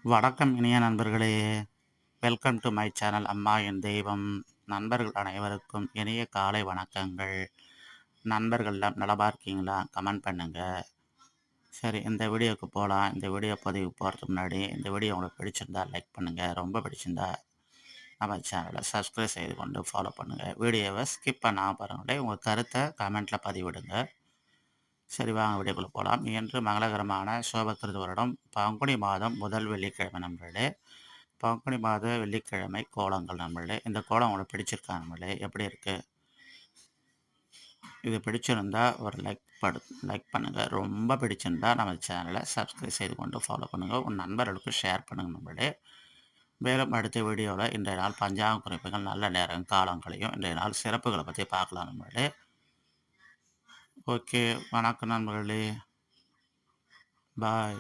வணக்கம் இனிய நண்பர்களே! வெல்கம் டு மை சேனல் அம்மா என் தெய்வம். நண்பர்கள் அனைவருக்கும் இனிய காலை வணக்கங்கள். நண்பர்கள்லாம் நலமா இருக்கீங்களா? கமெண்ட் பண்ணுங்க. சரி, இந்த வீடியோக்கு போலாம். இந்த வீடியோ பதிவுக்கு போறதுக்கு முன்னாடி, இந்த வீடியோ உங்களுக்கு பிடிச்சிருந்தா லைக் பண்ணுங்க. ரொம்ப பிடிச்சிருந்தா நம்ம சேனலை சப்ஸ்கிரைப் செய்து கொண்டு ஃபாலோ பண்ணுங்க. வீடியோவை ஸ்கிப் பண்ணாம பாருங்களேன். உங்க கருத்தை கமெண்ட்ல பதிவிடுங்க. சரி, வாங்க வீடியோக்குள்ள போலாம். இன்று மங்களகரமான சோபக்கிருது வருடம் பங்குனி மாதம் முதல் வெள்ளிக்கிழமை நண்பர்களே. பங்குனி மாத வெள்ளிக்கிழமை கோலங்கள் நண்பர்களே. இந்த கோலம் உங்களுக்கு பிடிச்சிருக்கா நண்பர்களே? எப்படி இருக்கு? இது பிடிச்சிருந்தா ஒரு லைக் பண்ணுங்க. ரொம்ப பிடிச்சிருந்தா நம்ம சேனலை சப்ஸ்கிரைப் செய்து கொண்டு ஃபாலோ பண்ணுங்க. உன் நண்பர்களுக்கு ஷேர் பண்ணுங்க நண்பர்களே. மேலும் அடுத்த வீடியோவில் இன்றைய நாள் பஞ்சாங்க குறிப்புகள், நல்ல நேரம், காலங்களையும் இன்றைய நாள் சிறப்புகளை பற்றி பார்க்கலாம் நண்பர்களே. ஓகே, வணக்கம் நண்பர்களே. பாய்.